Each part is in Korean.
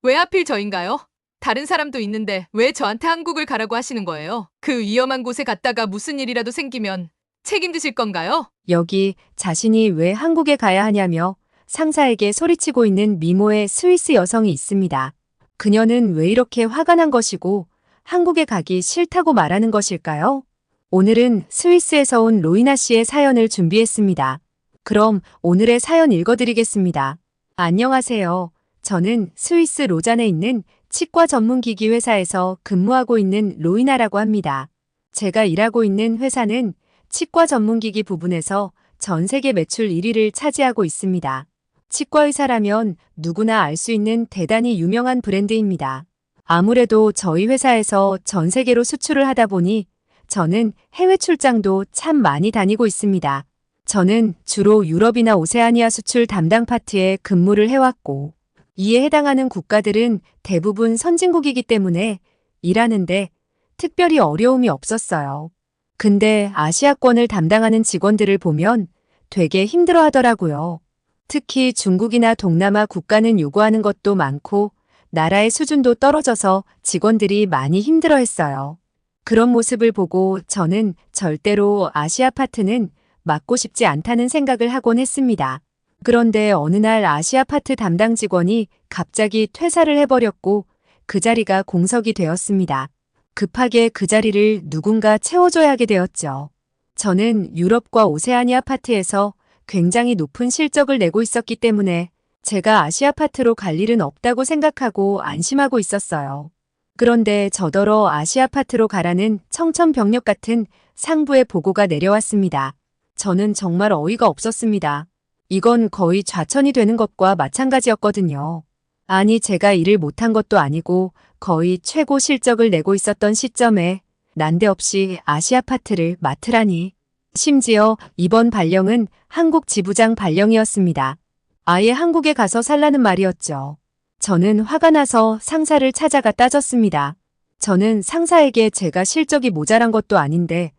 왜 하필 저인가요? 다른 사람도 있는데 왜 저한테 한국을 가라고 하시는 거예요? 그 위험한 곳에 갔다가 무슨 일이라도 생기면 책임지실 건가요? 여기 자신이 왜 한국에 가야 하냐며 상사에게 소리치고 있는 미모의 스위스 여성이 있습니다. 그녀는 왜 이렇게 화가 난 것이고 한국에 가기 싫다고 말하는 것일까요? 오늘은 스위스에서 온 로이나 씨의 사연을 준비했습니다. 그럼 오늘의 사연 읽어드리겠습니다. 안녕하세요. 저는 스위스 로잔에 있는 치과 전문기기 회사에서 근무하고 있는 로이나라고 합니다. 제가 일하고 있는 회사는 치과 전문기기 부분에서 전 세계 매출 1위를 차지하고 있습니다. 치과의사라면 누구나 알 수 있는 대단히 유명한 브랜드입니다. 아무래도 저희 회사에서 전 세계로 수출을 하다 보니 저는 해외 출장도 참 많이 다니고 있습니다. 저는 주로 유럽이나 오세아니아 수출 담당 파트에 근무를 해왔고, 이에 해당하는 국가들은 대부분 선진국이기 때문에 일하는데 특별히 어려움이 없었어요. 근데 아시아권을 담당하는 직원들을 보면 되게 힘들어 하더라고요. 특히 중국이나 동남아 국가는 요구하는 것도 많고 나라의 수준도 떨어져서 직원들이 많이 힘들어 했어요. 그런 모습을 보고 저는 절대로 아시아 파트는 맡고 싶지 않다는 생각을 하곤 했습니다. 그런데 어느 날 아시아 파트 담당 직원이 갑자기 퇴사를 해버렸고 그 자리가 공석이 되었습니다. 급하게 그 자리를 누군가 채워줘야 하게 되었죠. 저는 유럽과 오세아니아 파트에서 굉장히 높은 실적을 내고 있었기 때문에 제가 아시아 파트로 갈 일은 없다고 생각하고 안심하고 있었어요. 그런데 저더러 아시아 파트로 가라는 청천벽력 같은 상부의 보고가 내려왔습니다. 저는 정말 어이가 없었습니다. 이건 거의 좌천이 되는 것과 마찬가지였거든요. 아니, 제가 일을 못한 것도 아니고 거의 최고 실적을 내고 있었던 시점에 난데없이 아시아 파트를 맡으라니. 심지어 이번 발령은 한국 지부장 발령이었습니다. 아예 한국에 가서 살라는 말이었죠. 저는 화가 나서 상사를 찾아가 따졌습니다. 저는 상사에게 제가 실적이 모자란 것도 아닌데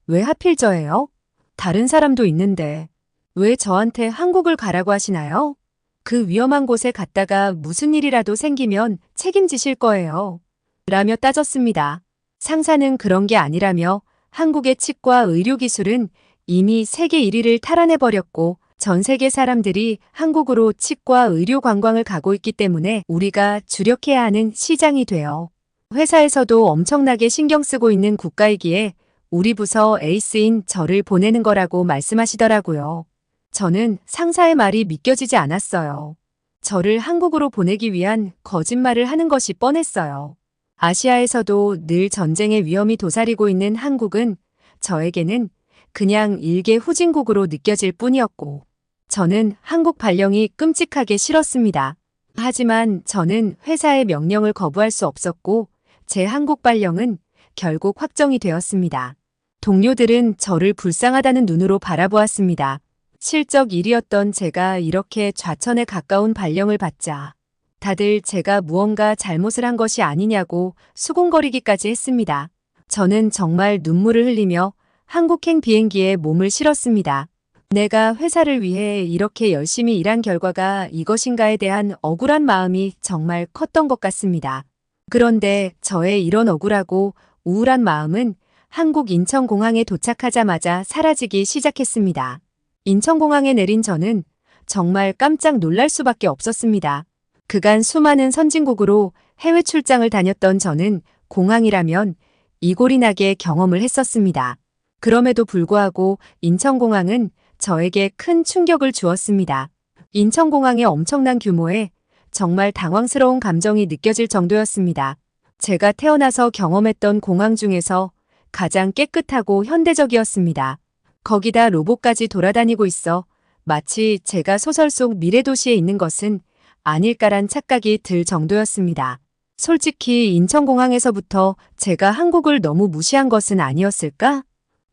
왜 하필 저예요? 다른 사람도 있는데 왜 저한테 한국을 가라고 하시나요? 그 위험한 곳에 갔다가 무슨 일이라도 생기면 책임지실 거예요. 라며 따졌습니다. 상사는 그런 게 아니라며 한국의 치과 의료기술은 이미 세계 1위를 탈환해버렸고 전 세계 사람들이 한국으로 치과 의료 관광을 가고 있기 때문에 우리가 주력해야 하는 시장이 돼요. 회사에서도 엄청나게 신경 쓰고 있는 국가이기에 우리 부서 에이스인 저를 보내는 거라고 말씀하시더라고요. 저는 상사의 말이 믿겨지지 않았어요. 저를 한국으로 보내기 위한 거짓말을 하는 것이 뻔했어요. 아시아에서도 늘 전쟁의 위험이 도사리고 있는 한국은 저에게는 그냥 일개 후진국으로 느껴질 뿐이었고, 저는 한국 발령이 끔찍하게 싫었습니다. 하지만 저는 회사의 명령을 거부할 수 없었고, 제 한국 발령은 결국 확정이 되었습니다. 동료들은 저를 불쌍하다는 눈으로 바라보았습니다. 실적 1위였던 제가 이렇게 좌천에 가까운 발령을 받자 다들 제가 무언가 잘못을 한 것이 아니냐고 수군거리기까지 했습니다. 저는 정말 눈물을 흘리며 한국행 비행기에 몸을 실었습니다. 내가 회사를 위해 이렇게 열심히 일한 결과가 이것인가에 대한 억울한 마음이 정말 컸던 것 같습니다. 그런데 저의 이런 억울하고 우울한 마음은 한국 인천공항에 도착하자마자 사라지기 시작했습니다. 인천공항에 내린 저는 정말 깜짝 놀랄 수밖에 없었습니다. 그간 수많은 선진국으로 해외 출장을 다녔던 저는 공항이라면 이골이 나게 경험을 했었습니다. 그럼에도 불구하고 인천공항은 저에게 큰 충격을 주었습니다. 인천공항의 엄청난 규모에 정말 당황스러운 감정이 느껴질 정도였습니다. 제가 태어나서 경험했던 공항 중에서 가장 깨끗하고 현대적이었습니다. 거기다 로봇까지 돌아다니고 있어 마치 제가 소설 속 미래도시에 있는 것은 아닐까란 착각이 들 정도였습니다. 솔직히 인천공항에서부터 제가 한국을 너무 무시한 것은 아니었을까?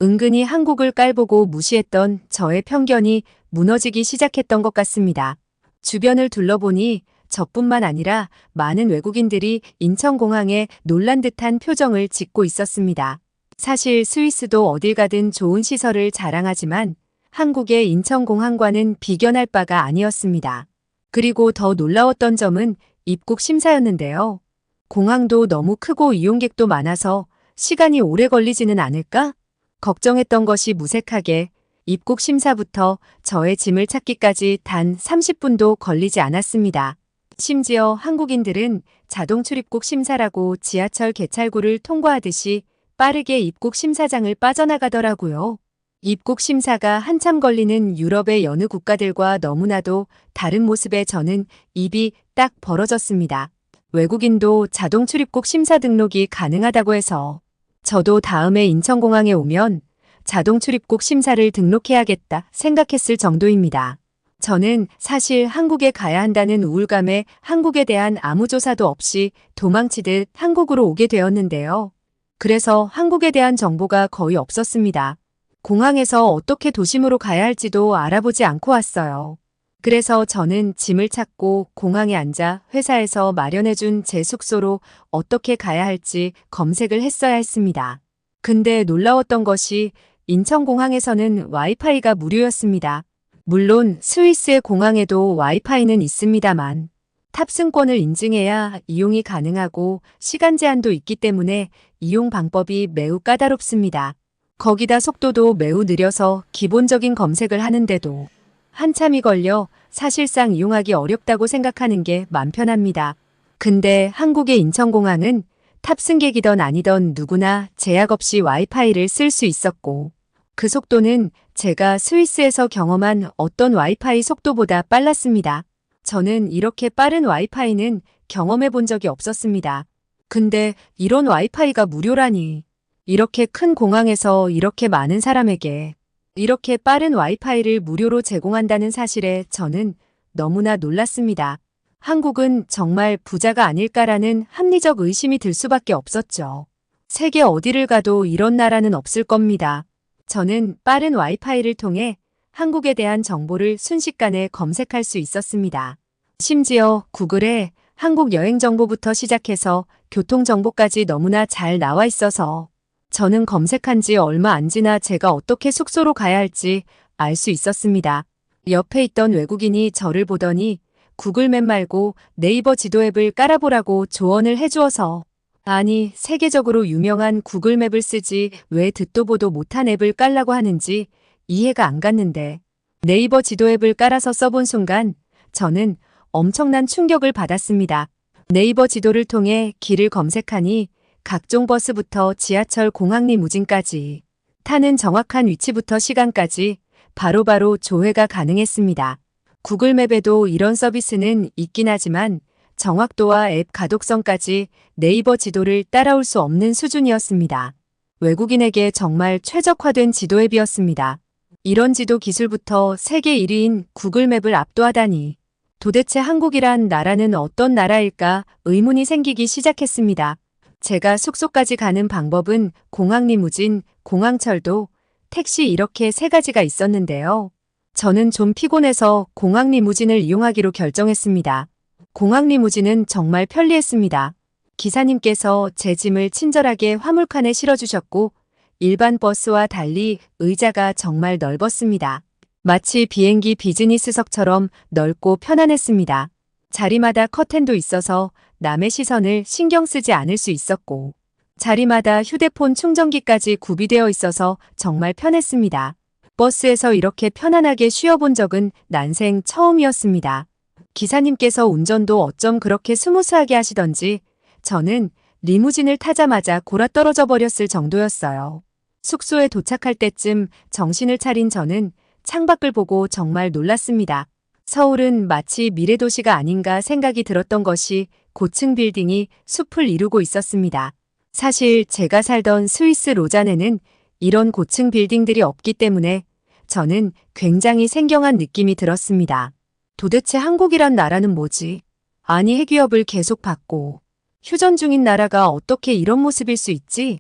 은근히 한국을 깔보고 무시했던 저의 편견이 무너지기 시작했던 것 같습니다. 주변을 둘러보니 저뿐만 아니라 많은 외국인들이 인천공항에 놀란 듯한 표정을 짓고 있었습니다. 사실 스위스도 어딜 가든 좋은 시설을 자랑하지만 한국의 인천공항과는 비견할 바가 아니었습니다. 그리고 더 놀라웠던 점은 입국 심사였는데요. 공항도 너무 크고 이용객도 많아서 시간이 오래 걸리지는 않을까? 걱정했던 것이 무색하게 입국 심사부터 저의 짐을 찾기까지 단 30분도 걸리지 않았습니다. 심지어 한국인들은 자동 출입국 심사라고 지하철 개찰구를 통과하듯이 빠르게 입국 심사장을 빠져나가더라고요. 입국 심사가 한참 걸리는 유럽의 여느 국가들과 너무나도 다른 모습에 저는 입이 딱 벌어졌습니다. 외국인도 자동 출입국 심사 등록이 가능하다고 해서 저도 다음에 인천공항에 오면 자동 출입국 심사를 등록해야겠다 생각했을 정도입니다. 저는 사실 한국에 가야 한다는 우울감에 한국에 대한 아무 조사도 없이 도망치듯 한국으로 오게 되었는데요. 그래서 한국에 대한 정보가 거의 없었습니다. 공항에서 어떻게 도심으로 가야 할지도 알아보지 않고 왔어요. 그래서 저는 짐을 찾고 공항에 앉아 회사에서 마련해준 제 숙소로 어떻게 가야 할지 검색을 했어야 했습니다. 근데 놀라웠던 것이 인천공항에서는 와이파이가 무료였습니다. 물론 스위스의 공항에도 와이파이는 있습니다만 탑승권을 인증해야 이용이 가능하고 시간 제한도 있기 때문에 이용 방법이 매우 까다롭습니다. 거기다 속도도 매우 느려서 기본적인 검색을 하는데도 한참이 걸려 사실상 이용하기 어렵다고 생각하는 게 맘 편합니다. 근데 한국의 인천공항은 탑승객이던 아니던 누구나 제약 없이 와이파이를 쓸 수 있었고 그 속도는 제가 스위스에서 경험한 어떤 와이파이 속도보다 빨랐습니다. 저는 이렇게 빠른 와이파이는 경험해 본 적이 없었습니다. 근데 이런 와이파이가 무료라니. 이렇게 큰 공항에서 이렇게 많은 사람에게 이렇게 빠른 와이파이를 무료로 제공한다는 사실에 저는 너무나 놀랐습니다. 한국은 정말 부자가 아닐까라는 합리적 의심이 들 수밖에 없었죠. 세계 어디를 가도 이런 나라는 없을 겁니다. 저는 빠른 와이파이를 통해 한국에 대한 정보를 순식간에 검색할 수 있었습니다. 심지어 구글에 한국 여행 정보부터 시작해서 교통 정보까지 너무나 잘 나와 있어서 저는 검색한 지 얼마 안 지나 제가 어떻게 숙소로 가야 할지 알 수 있었습니다. 옆에 있던 외국인이 저를 보더니 구글맵 말고 네이버 지도 앱을 깔아보라고 조언을 해주어서 아니 세계적으로 유명한 구글맵을 쓰지 왜 듣도 보도 못한 앱을 깔라고 하는지 이해가 안 갔는데 네이버 지도 앱을 깔아서 써본 순간 저는 엄청난 충격을 받았습니다. 네이버 지도를 통해 길을 검색하니 각종 버스부터 지하철 공항 리무진까지 타는 정확한 위치부터 시간까지 바로바로 조회가 가능했습니다. 구글맵에도 이런 서비스는 있긴 하지만 정확도와 앱 가독성까지 네이버 지도를 따라올 수 없는 수준이었습니다. 외국인에게 정말 최적화된 지도 앱이었습니다. 이런 지도 기술부터 세계 1위인 구글맵을 압도하다니 도대체 한국이란 나라는 어떤 나라일까 의문이 생기기 시작했습니다. 제가 숙소까지 가는 방법은 공항 리무진, 공항철도, 택시 이렇게 세 가지가 있었는데요. 저는 좀 피곤해서 공항 리무진을 이용하기로 결정했습니다. 공항 리무진은 정말 편리했습니다. 기사님께서 제 짐을 친절하게 화물칸에 실어주셨고 일반 버스와 달리 의자가 정말 넓었습니다. 마치 비행기 비즈니스석처럼 넓고 편안했습니다. 자리마다 커튼도 있어서 남의 시선을 신경 쓰지 않을 수 있었고 자리마다 휴대폰 충전기까지 구비되어 있어서 정말 편했습니다. 버스에서 이렇게 편안하게 쉬어본 적은 난생 처음이었습니다. 기사님께서 운전도 어쩜 그렇게 스무스하게 하시던지 저는 리무진을 타자마자 골아떨어져 버렸을 정도였어요. 숙소에 도착할 때쯤 정신을 차린 저는 창밖을 보고 정말 놀랐습니다. 서울은 마치 미래도시가 아닌가 생각이 들었던 것이 고층 빌딩이 숲을 이루고 있었습니다. 사실 제가 살던 스위스 로잔에는 이런 고층 빌딩들이 없기 때문에 저는 굉장히 생경한 느낌이 들었습니다. 도대체 한국이란 나라는 뭐지? 아니 핵위협을 계속 받고 휴전 중인 나라가 어떻게 이런 모습일 수 있지?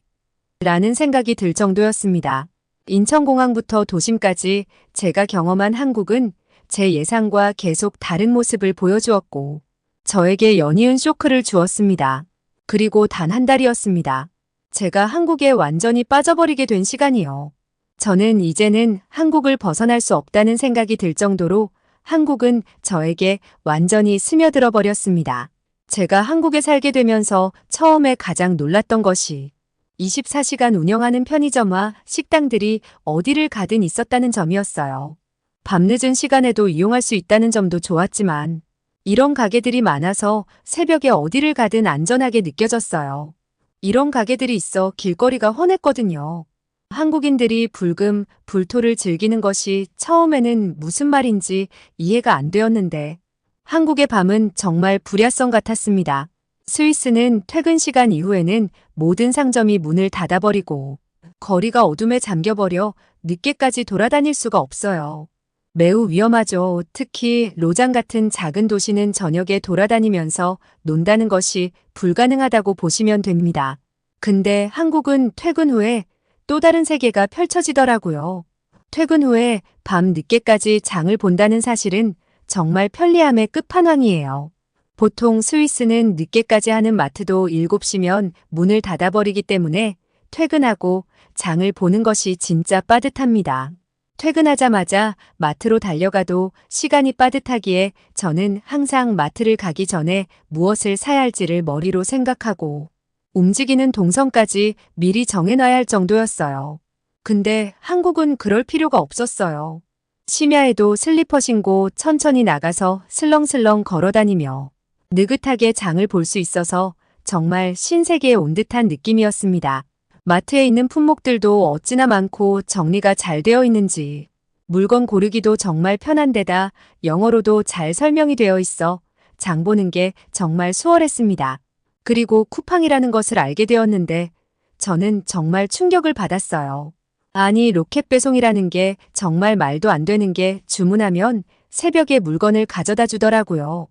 라는 생각이 들 정도였습니다. 인천공항부터 도심까지 제가 경험한 한국은 제 예상과 계속 다른 모습을 보여주었고 저에게 연이은 쇼크를 주었습니다. 그리고 단 한 달이었습니다. 제가 한국에 완전히 빠져버리게 된 시간이요. 저는 이제는 한국을 벗어날 수 없다는 생각이 들 정도로 한국은 저에게 완전히 스며들어 버렸습니다. 제가 한국에 살게 되면서 처음에 가장 놀랐던 것이 24시간 운영하는 편의점과 식당들이 어디를 가든 있었다는 점이었어요. 밤늦은 시간에도 이용할 수 있다는 점도 좋았지만 이런 가게들이 많아서 새벽에 어디를 가든 안전하게 느껴졌어요. 이런 가게들이 있어 길거리가 훤했거든요. 한국인들이 불금, 불토를 즐기는 것이 처음에는 무슨 말인지 이해가 안 되었는데 한국의 밤은 정말 불야성 같았습니다. 스위스는 퇴근 시간 이후에는 모든 상점이 문을 닫아버리고 거리가 어둠에 잠겨버려 늦게까지 돌아다닐 수가 없어요. 매우 위험하죠. 특히 로잔 같은 작은 도시는 저녁에 돌아다니면서 논다는 것이 불가능하다고 보시면 됩니다. 근데 한국은 퇴근 후에 또 다른 세계가 펼쳐지더라고요. 퇴근 후에 밤 늦게까지 장을 본다는 사실은 정말 편리함의 끝판왕이에요. 보통 스위스는 늦게까지 하는 마트도 7시면 문을 닫아버리기 때문에 퇴근하고 장을 보는 것이 진짜 빠듯합니다. 퇴근하자마자 마트로 달려가도 시간이 빠듯하기에 저는 항상 마트를 가기 전에 무엇을 사야 할지를 머리로 생각하고 움직이는 동선까지 미리 정해놔야 할 정도였어요. 근데 한국은 그럴 필요가 없었어요. 심야에도 슬리퍼 신고 천천히 나가서 슬렁슬렁 걸어다니며 느긋하게 장을 볼 수 있어서 정말 신세계에 온 듯한 느낌이었습니다. 마트에 있는 품목들도 어찌나 많고 정리가 잘 되어 있는지 물건 고르기도 정말 편한데다 영어로도 잘 설명이 되어 있어 장 보는 게 정말 수월했습니다. 그리고 쿠팡이라는 것을 알게 되었는데 저는 정말 충격을 받았어요. 아니, 로켓 배송이라는 게 정말 말도 안 되는 게 주문하면 새벽에 물건을 가져다 주더라고요.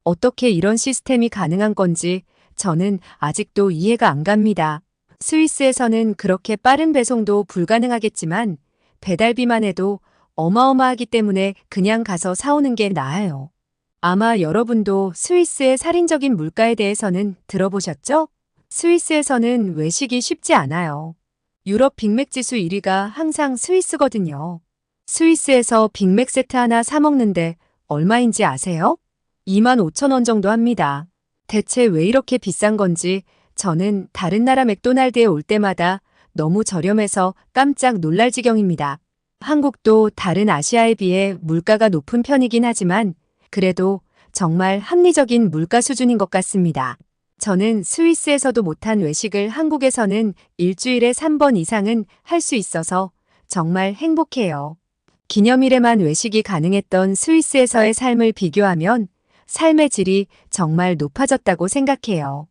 어떻게 이런 시스템이 가능한 건지 저는 아직도 이해가 안 갑니다. 스위스에서는 그렇게 빠른 배송도 불가능하겠지만 배달비만 해도 어마어마하기 때문에 그냥 가서 사오는 게 나아요. 아마 여러분도 스위스의 살인적인 물가에 대해서는 들어보셨죠? 스위스에서는 외식이 쉽지 않아요. 유럽 빅맥 지수 1위가 항상 스위스거든요. 스위스에서 빅맥 세트 하나 사 먹는데 얼마인지 아세요? 25,000원 정도 합니다. 대체 왜 이렇게 비싼 건지 저는 다른 나라 맥도날드에 올 때마다 너무 저렴해서 깜짝 놀랄 지경입니다. 한국도 다른 아시아에 비해 물가가 높은 편이긴 하지만 그래도 정말 합리적인 물가 수준인 것 같습니다. 저는 스위스에서도 못한 외식을 한국에서는 일주일에 3번 이상은 할 수 있어서 정말 행복해요. 기념일에만 외식이 가능했던 스위스에서의 삶을 비교하면 삶의 질이 정말 높아졌다고 생각해요.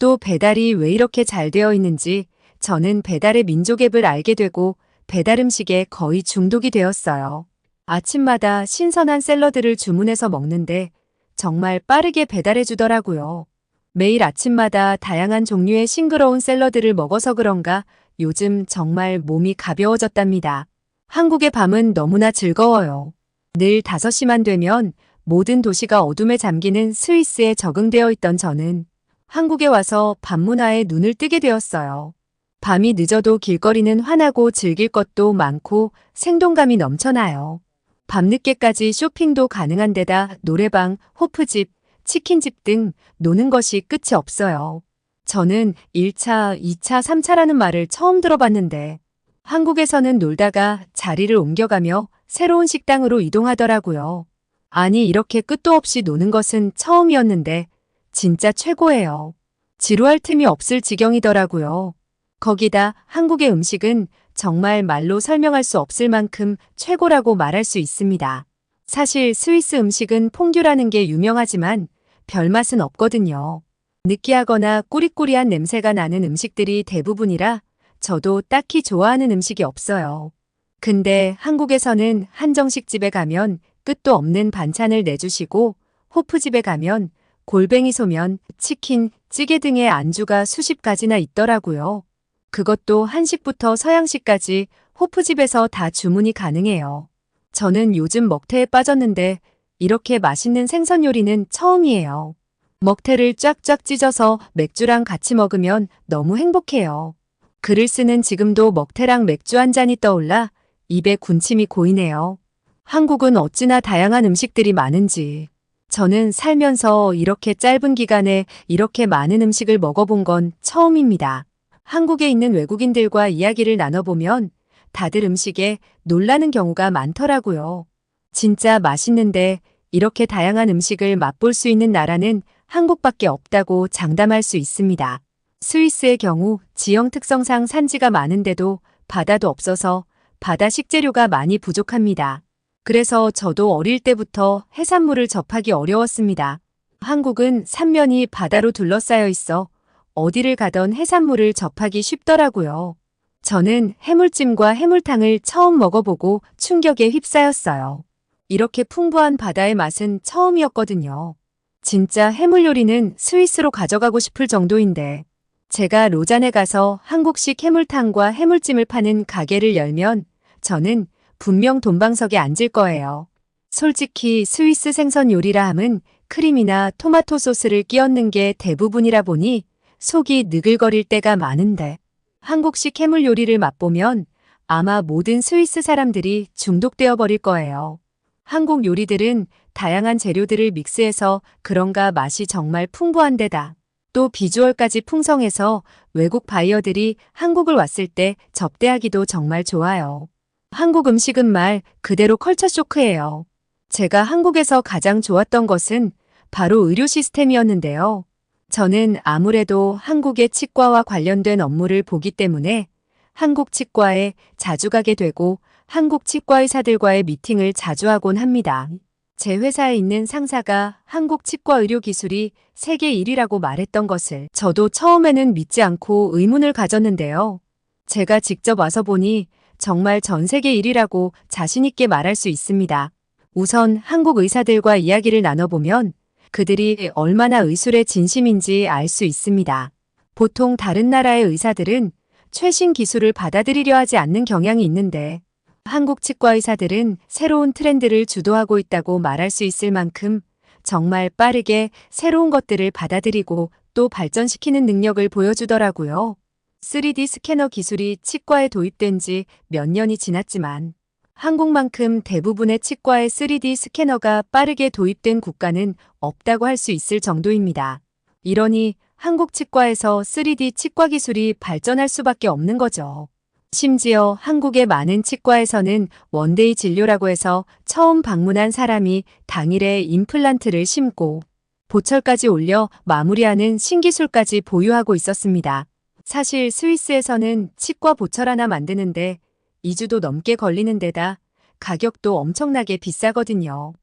또 배달이 왜 이렇게 잘 되어 있는지 저는 배달의 민족 앱을 알게 되고 배달 음식에 거의 중독이 되었어요. 아침마다 신선한 샐러드를 주문해서 먹는데 정말 빠르게 배달해 주더라고요. 매일 아침마다 다양한 종류의 싱그러운 샐러드를 먹어서 그런가 요즘 정말 몸이 가벼워졌답니다. 한국의 밤은 너무나 즐거워요. 늘 5시만 되면 모든 도시가 어둠에 잠기는 스위스에 적응되어 있던 저는 한국에 와서 밤 문화에 눈을 뜨게 되었어요. 밤이 늦어도 길거리는 환하고 즐길 것도 많고 생동감이 넘쳐나요. 밤늦게까지 쇼핑도 가능한 데다 노래방, 호프집, 치킨집 등 노는 것이 끝이 없어요. 저는 1차, 2차, 3차라는 말을 처음 들어봤는데 한국에서는 놀다가 자리를 옮겨가며 새로운 식당으로 이동하더라고요. 아니, 이렇게 끝도 없이 노는 것은 처음이었는데 진짜 최고예요. 지루할 틈이 없을 지경이더라고요. 거기다 한국의 음식은 정말 말로 설명할 수 없을 만큼 최고라고 말할 수 있습니다. 사실 스위스 음식은 퐁듀라는 게 유명하지만 별맛은 없거든요. 느끼하거나 꾸리꾸리한 냄새가 나는 음식들이 대부분이라 저도 딱히 좋아하는 음식이 없어요. 근데 한국에서는 한정식집에 가면 끝도 없는 반찬을 내주시고 호프집에 가면 골뱅이 소면, 치킨, 찌개 등의 안주가 수십 가지나 있더라고요. 그것도 한식부터 서양식까지 호프집에서 다 주문이 가능해요. 저는 요즘 먹태에 빠졌는데 이렇게 맛있는 생선 요리는 처음이에요. 먹태를 쫙쫙 찢어서 맥주랑 같이 먹으면 너무 행복해요. 글을 쓰는 지금도 먹태랑 맥주 한 잔이 떠올라 입에 군침이 고이네요. 한국은 어찌나 다양한 음식들이 많은지 저는 살면서 이렇게 짧은 기간에 이렇게 많은 음식을 먹어본 건 처음입니다. 한국에 있는 외국인들과 이야기를 나눠보면 다들 음식에 놀라는 경우가 많더라고요. 진짜 맛있는데 이렇게 다양한 음식을 맛볼 수 있는 나라는 한국밖에 없다고 장담할 수 있습니다. 스위스의 경우 지형 특성상 산지가 많은데도 바다도 없어서 바다 식재료가 많이 부족합니다. 그래서 저도 어릴 때부터 해산물을 접하기 어려웠습니다. 한국은 삼면이 바다로 둘러싸여 있어 어디를 가던 해산물을 접하기 쉽더라고요. 저는 해물찜과 해물탕을 처음 먹어보고 충격에 휩싸였어요. 이렇게 풍부한 바다의 맛은 처음이었거든요. 진짜 해물 요리는 스위스로 가져가고 싶을 정도인데 제가 로잔에 가서 한국식 해물탕과 해물찜을 파는 가게를 열면 저는 분명 돈방석에 앉을 거예요. 솔직히 스위스 생선 요리라 함은 크림이나 토마토 소스를 끼얹는 게 대부분이라 보니 속이 느글거릴 때가 많은데 한국식 해물 요리를 맛보면 아마 모든 스위스 사람들이 중독되어 버릴 거예요. 한국 요리들은 다양한 재료들을 믹스해서 그런가 맛이 정말 풍부한 데다 또 비주얼까지 풍성해서 외국 바이어들이 한국을 왔을 때 접대하기도 정말 좋아요. 한국 음식은 말 그대로 컬처 쇼크예요. 제가 한국에서 가장 좋았던 것은 바로 의료 시스템이었는데요. 저는 아무래도 한국의 치과와 관련된 업무를 보기 때문에 한국 치과에 자주 가게 되고 한국 치과 의사들과의 미팅을 자주 하곤 합니다. 제 회사에 있는 상사가 한국 치과 의료 기술이 세계 1위라고 말했던 것을 저도 처음에는 믿지 않고 의문을 가졌는데요. 제가 직접 와서 보니 정말 전 세계 1위라고 자신 있게 말할 수 있습니다. 우선 한국 의사들과 이야기를 나눠보면 그들이 얼마나 의술에 진심인지 알 수 있습니다. 보통 다른 나라의 의사들은 최신 기술을 받아들이려 하지 않는 경향이 있는데 한국 치과 의사들은 새로운 트렌드를 주도하고 있다고 말할 수 있을 만큼 정말 빠르게 새로운 것들을 받아들이고 또 발전시키는 능력을 보여주더라고요. 3D 스캐너 기술이 치과에 도입된 지 몇 년이 지났지만 한국만큼 대부분의 치과에 3D 스캐너가 빠르게 도입된 국가는 없다고 할 수 있을 정도입니다. 이러니 한국 치과에서 3D 치과 기술이 발전할 수밖에 없는 거죠. 심지어 한국의 많은 치과에서는 원데이 진료라고 해서 처음 방문한 사람이 당일에 임플란트를 심고 보철까지 올려 마무리하는 신기술까지 보유하고 있었습니다. 사실 스위스에서는 치과 보철 하나 만드는데 2주도 넘게 걸리는 데다 가격도 엄청나게 비싸거든요.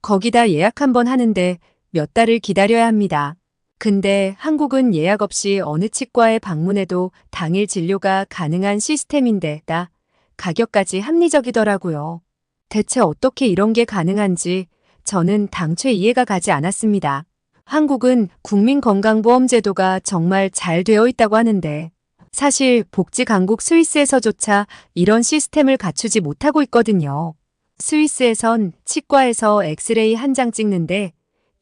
거기다 예약 한번 하는데 몇 달을 기다려야 합니다. 근데 한국은 예약 없이 어느 치과에 방문해도 당일 진료가 가능한 시스템인데다 가격까지 합리적이더라고요. 대체 어떻게 이런 게 가능한지 저는 당최 이해가 가지 않았습니다. 한국은 국민건강보험제도가 정말 잘 되어 있다고 하는데 사실 복지 강국 스위스에서조차 이런 시스템을 갖추지 못하고 있거든요. 스위스에선 치과에서 엑스레이 한 장 찍는데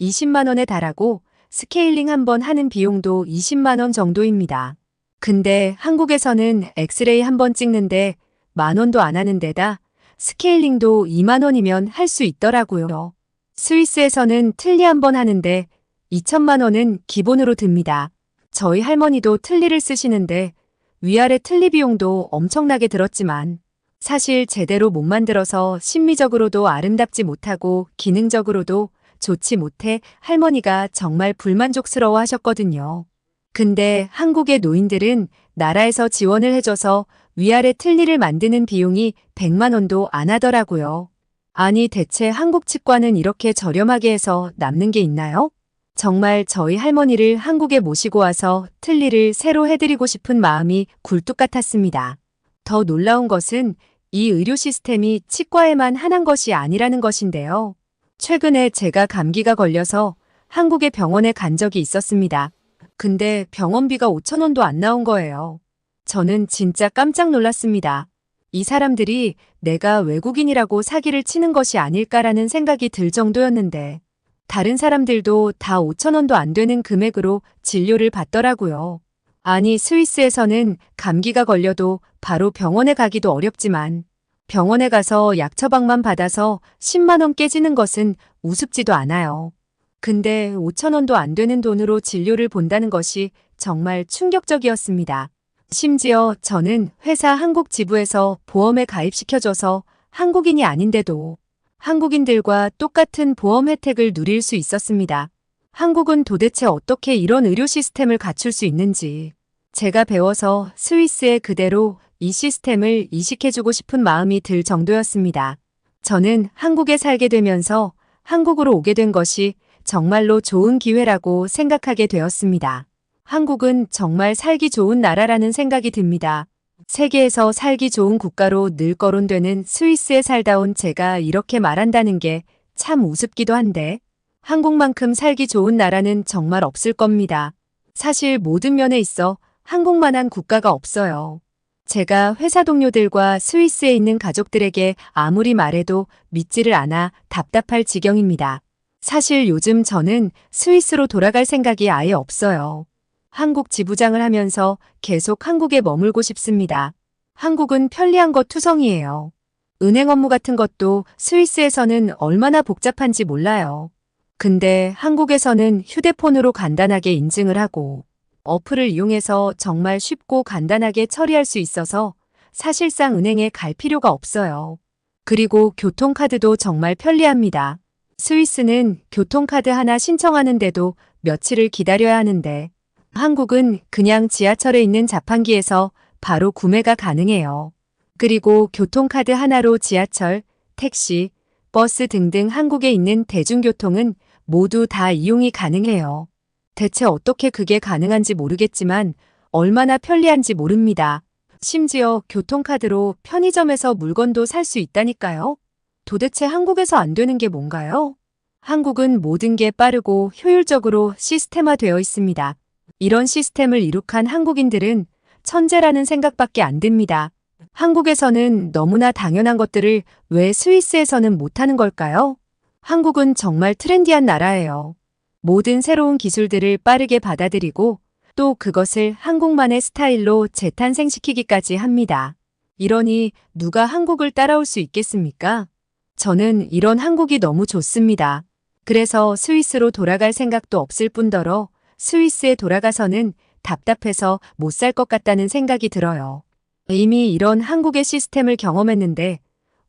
20만 원에 달하고 스케일링 한번 하는 비용도 20만 원 정도입니다. 근데 한국에서는 엑스레이 한번 찍는데 10,000원도 안 하는 데다 스케일링도 2만 원이면 할 수 있더라고요. 스위스에서는 틀니 한번 하는데 2천만 원은 기본으로 듭니다. 저희 할머니도 틀니를 쓰시는데 위아래 틀니 비용도 엄청나게 들었지만 사실 제대로 못 만들어서 심미적으로도 아름답지 못하고 기능적으로도 좋지 못해 할머니가 정말 불만족스러워 하셨거든요. 근데 한국의 노인들은 나라에서 지원을 해줘서 위아래 틀니를 만드는 비용이 100만 원도 안 하더라고요. 아니 대체 한국 치과는 이렇게 저렴하게 해서 남는 게 있나요? 정말 저희 할머니를 한국에 모시고 와서 틀니를 새로 해드리고 싶은 마음이 굴뚝 같았습니다. 더 놀라운 것은 이 의료 시스템이 치과에만 한한 것이 아니라는 것인데요. 최근에 제가 감기가 걸려서 한국의 병원에 간 적이 있었습니다. 근데 병원비가 5,000원도 안 나온 거예요. 저는 진짜 깜짝 놀랐습니다. 이 사람들이 내가 외국인이라고 사기를 치는 것이 아닐까라는 생각이 들 정도였는데 다른 사람들도 다 5,000원도 안 되는 금액으로 진료를 받더라고요. 아니 스위스에서는 감기가 걸려도 바로 병원에 가기도 어렵지만 병원에 가서 약 처방만 받아서 10만 원 깨지는 것은 우습지도 않아요. 근데 5천 원도 안 되는 돈으로 진료를 본다는 것이 정말 충격적이었습니다. 심지어 저는 회사 한국 지부에서 보험에 가입시켜줘서 한국인이 아닌데도 한국인들과 똑같은 보험 혜택을 누릴 수 있었습니다. 한국은 도대체 어떻게 이런 의료 시스템을 갖출 수 있는지 제가 배워서 스위스에 그대로 이 시스템을 이식해주고 싶은 마음이 들 정도였습니다. 저는 한국에 살게 되면서 한국으로 오게 된 것이 정말로 좋은 기회라고 생각하게 되었습니다. 한국은 정말 살기 좋은 나라라는 생각이 듭니다. 세계에서 살기 좋은 국가로 늘 거론되는 스위스에 살다 온 제가 이렇게 말한다는 게 참 우습기도 한데 한국만큼 살기 좋은 나라는 정말 없을 겁니다. 사실 모든 면에 있어 한국만한 국가가 없어요. 제가 회사 동료들과 스위스에 있는 가족들에게 아무리 말해도 믿지를 않아 답답할 지경입니다. 사실 요즘 저는 스위스로 돌아갈 생각이 아예 없어요. 한국 지부장을 하면서 계속 한국에 머물고 싶습니다. 한국은 편리한 것 투성이에요. 은행 업무 같은 것도 스위스에서는 얼마나 복잡한지 몰라요. 근데 한국에서는 휴대폰으로 간단하게 인증을 하고 어플을 이용해서 정말 쉽고 간단하게 처리할 수 있어서 사실상 은행에 갈 필요가 없어요. 그리고 교통카드도 정말 편리합니다. 스위스는 교통카드 하나 신청하는데도 며칠을 기다려야 하는데 한국은 그냥 지하철에 있는 자판기에서 바로 구매가 가능해요. 그리고 교통카드 하나로 지하철, 택시, 버스 등등 한국에 있는 대중교통은 모두 다 이용이 가능해요. 대체 어떻게 그게 가능한지 모르겠지만 얼마나 편리한지 모릅니다. 심지어 교통카드로 편의점에서 물건도 살 수 있다니까요. 도대체 한국에서 안 되는 게 뭔가요? 한국은 모든 게 빠르고 효율적으로 시스템화되어 있습니다. 이런 시스템을 이룩한 한국인들은 천재라는 생각밖에 안 듭니다. 한국에서는 너무나 당연한 것들을 왜 스위스에서는 못하는 걸까요? 한국은 정말 트렌디한 나라예요. 모든 새로운 기술들을 빠르게 받아들이고 또 그것을 한국만의 스타일로 재탄생시키기까지 합니다. 이러니 누가 한국을 따라올 수 있겠습니까? 저는 이런 한국이 너무 좋습니다. 그래서 스위스로 돌아갈 생각도 없을 뿐더러 스위스에 돌아가서는 답답해서 못 살 것 같다는 생각이 들어요. 이미 이런 한국의 시스템을 경험했는데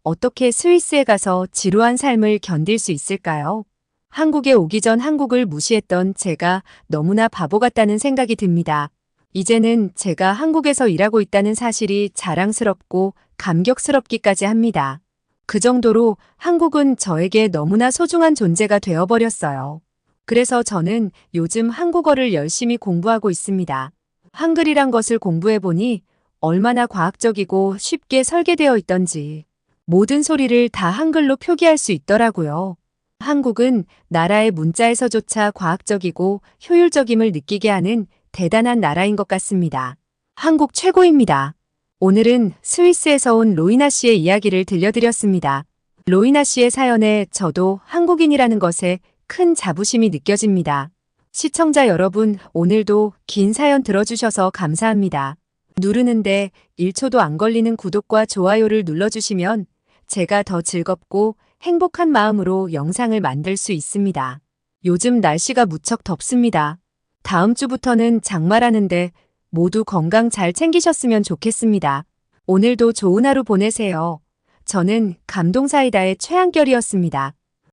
어떻게 스위스에 가서 지루한 삶을 견딜 수 있을까요? 한국에 오기 전 한국을 무시했던 제가 너무나 바보 같다는 생각이 듭니다. 이제는 제가 한국에서 일하고 있다는 사실이 자랑스럽고 감격스럽기까지 합니다. 그 정도로 한국은 저에게 너무나 소중한 존재가 되어버렸어요. 그래서 저는 요즘 한국어를 열심히 공부하고 있습니다. 한글이란 것을 공부해보니 얼마나 과학적이고 쉽게 설계되어 있던지 모든 소리를 다 한글로 표기할 수 있더라고요. 한국은 나라의 문자에서조차 과학적이고 효율적임을 느끼게 하는 대단한 나라인 것 같습니다. 한국 최고입니다. 오늘은 스위스에서 온 로이나 씨의 이야기를 들려드렸습니다. 로이나 씨의 사연에 저도 한국인이라는 것에 큰 자부심이 느껴집니다. 시청자 여러분, 오늘도 긴 사연 들어주셔서 감사합니다. 누르는데 1초도 안 걸리는 구독과 좋아요를 눌러주시면 제가 더 즐겁고 행복한 마음으로 영상을 만들 수 있습니다. 요즘 날씨가 무척 덥습니다. 다음 주부터는 장마라는데 모두 건강 잘 챙기셨으면 좋겠습니다. 오늘도 좋은 하루 보내세요. 저는 감동사이다의 최한결이었습니다.